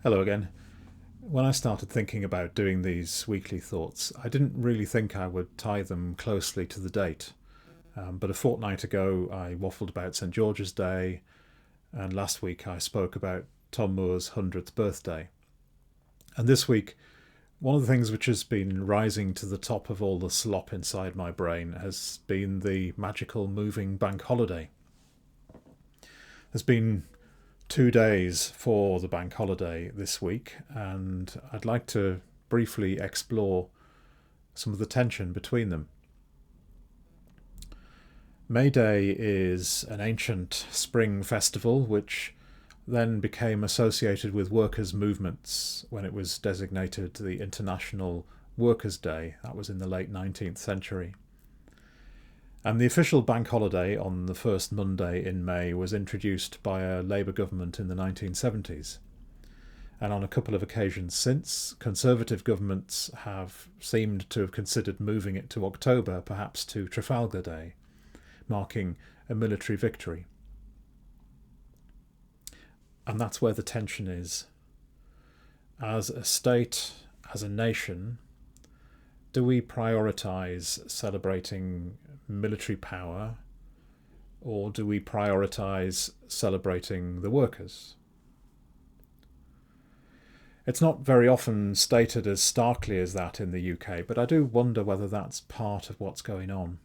Hello again. When I started thinking about doing these weekly thoughts, I didn't really think I would tie them closely to the date. But a fortnight ago, I waffled about St George's Day, and last week I spoke about Tom Moore's 100th birthday. And this week, one of the things which has been rising to the top of all the slop inside my brain has been the magical moving bank holiday. There's been 2 days for the bank holiday this week, and I'd like to briefly explore some of the tension between them. May Day is an ancient spring festival which then became associated with workers' movements when it was designated the International Workers' Day. That was in the late 19th century. And the official bank holiday on the first Monday in May was introduced by a Labour government in the 1970s. And on a couple of occasions since, Conservative governments have seemed to have considered moving it to October, perhaps to Trafalgar Day, marking a military victory. And that's where the tension is. As a state, as a nation, do we prioritise celebrating military power, or do we prioritise celebrating the workers? It's not very often stated as starkly as that in the UK, but I do wonder whether that's part of what's going on.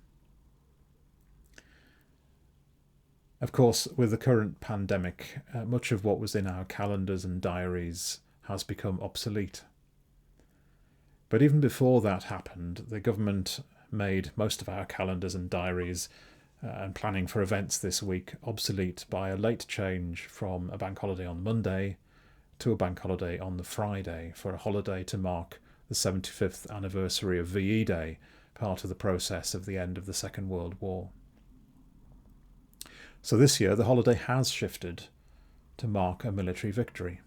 Of course, with the current pandemic, much of what was in our calendars and diaries has become obsolete. But even before that happened, the government made most of our calendars and diaries and planning for events this week obsolete by a late change from a bank holiday on Monday to a bank holiday on the Friday for a holiday to mark the 75th anniversary of VE Day, part of the process of the end of the Second World War. So this year the holiday has shifted to mark a military victory.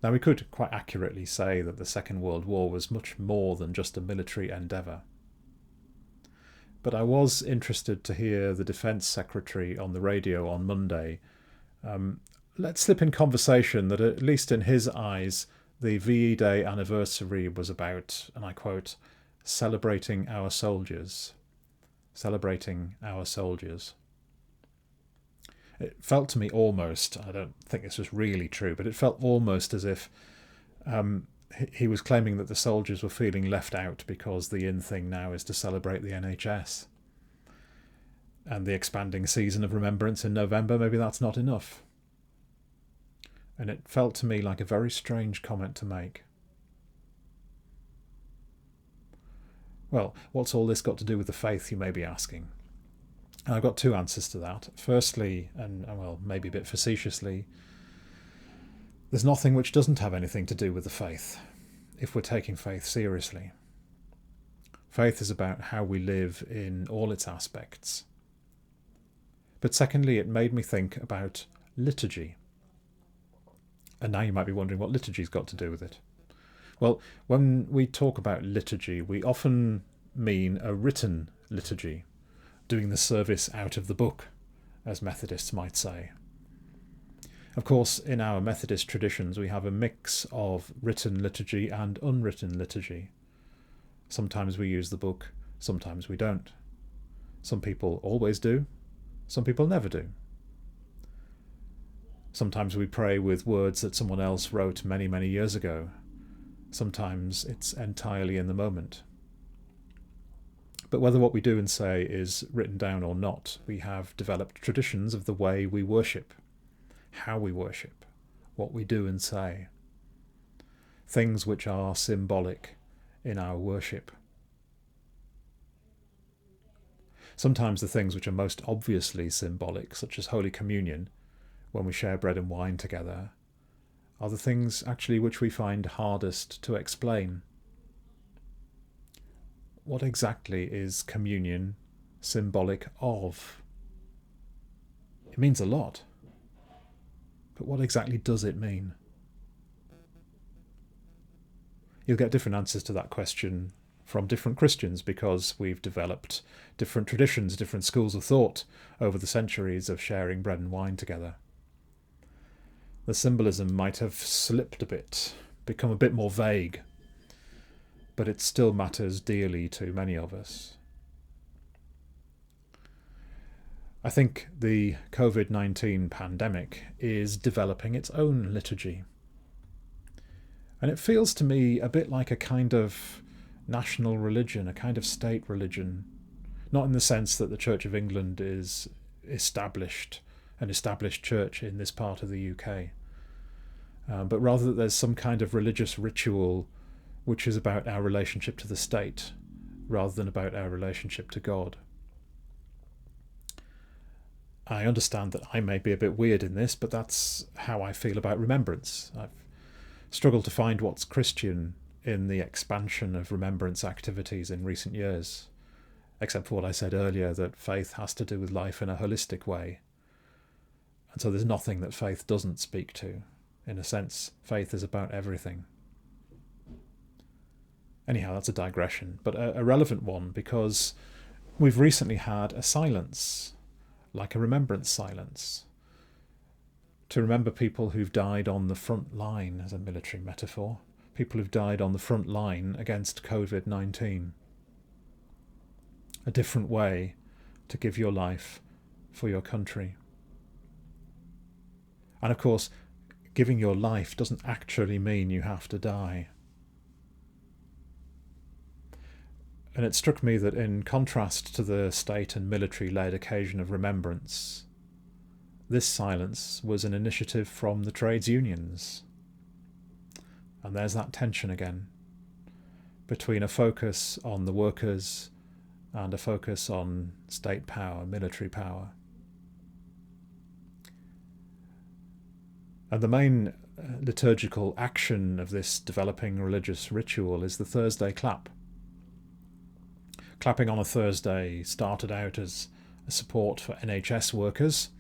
Now, we could quite accurately say that the Second World War was much more than just a military endeavour. But I was interested to hear the Defence Secretary on the radio on Monday let slip in conversation that, at least in his eyes, the VE Day anniversary was about, and I quote, celebrating our soldiers. Celebrating our soldiers. It felt to me almost, I don't think this was really true, but it felt almost as if he was claiming that the soldiers were feeling left out because the in thing now is to celebrate the NHS. And the expanding season of remembrance in November, maybe that's not enough. And it felt to me like a very strange comment to make. Well, what's all this got to do with the faith, you may be asking? I've got two answers to that. Firstly, and well, maybe a bit facetiously, there's nothing which doesn't have anything to do with the faith, if we're taking faith seriously. Faith is about how we live in all its aspects. But secondly, it made me think about liturgy. And now you might be wondering what liturgy's got to do with it. Well, when we talk about liturgy, we often mean a written liturgy, doing the service out of the book, as Methodists might say. Of course, in our Methodist traditions, we have a mix of written liturgy and unwritten liturgy. Sometimes we use the book, sometimes we don't. Some people always do, some people never do. Sometimes we pray with words that someone else wrote many, many years ago. Sometimes it's entirely in the moment. But whether what we do and say is written down or not, we have developed traditions of the way we worship, how we worship, what we do and say. Things which are symbolic in our worship. Sometimes the things which are most obviously symbolic, such as Holy Communion, when we share bread and wine together, are the things actually which we find hardest to explain. What exactly is communion symbolic of? It means a lot. But what exactly does it mean? You'll get different answers to that question from different Christians because we've developed different traditions, different schools of thought over the centuries of sharing bread and wine together. The symbolism might have slipped a bit, become a bit more vague, but it still matters dearly to many of us. I think the COVID-19 pandemic is developing its own liturgy. And it feels to me a bit like a kind of national religion, a kind of state religion. Not in the sense that the Church of England is an established church in this part of the UK, but rather that there's some kind of religious ritual which is about our relationship to the state rather than about our relationship to God. I understand that I may be a bit weird in this, but that's how I feel about remembrance. I've struggled to find what's Christian in the expansion of remembrance activities in recent years, except for what I said earlier, that faith has to do with life in a holistic way. And so there's nothing that faith doesn't speak to. In a sense, faith is about everything. Anyhow, that's a digression, but a relevant one, because we've recently had a silence, like a remembrance silence, to remember people who've died on the front line, as a military metaphor, people who've died on the front line against COVID-19. A different way to give your life for your country. And of course, giving your life doesn't actually mean you have to die. And it struck me that in contrast to the state and military-led occasion of remembrance, this silence was an initiative from the trades unions. And there's that tension again, between a focus on the workers and a focus on state power, military power. And the main liturgical action of this developing religious ritual is the Thursday clap. Clapping on a Thursday started out as a support for NHS workers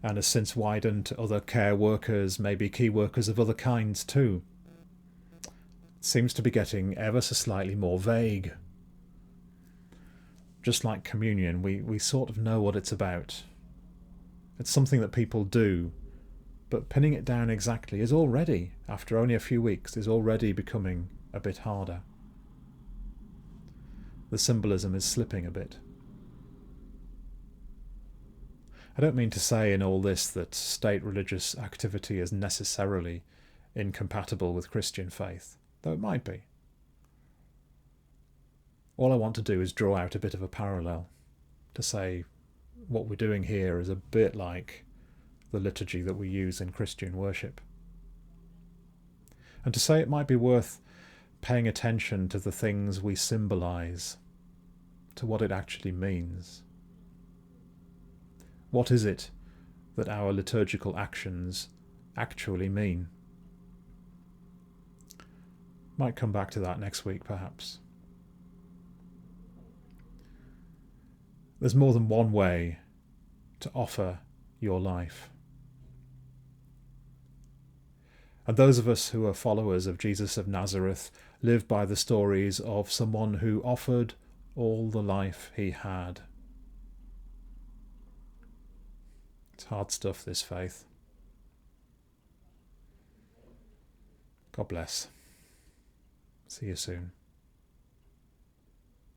and has since widened to other care workers, maybe key workers of other kinds too. It seems to be getting ever so slightly more vague. Just like communion, we sort of know what it's about. It's something that people do, but pinning it down exactly is already, after only a few weeks, is already becoming a bit harder. The symbolism is slipping a bit. I don't mean to say in all this that state religious activity is necessarily incompatible with Christian faith, though it might be. All I want to do is draw out a bit of a parallel, to say what we're doing here is a bit like the liturgy that we use in Christian worship. And to say it might be worth paying attention to the things we symbolise, to what it actually means. What is it that our liturgical actions actually mean? Might come back to that next week, perhaps. There's more than one way to offer your life. And those of us who are followers of Jesus of Nazareth live by the stories of someone who offered all the life he had. It's hard stuff, this faith. God bless. See you soon.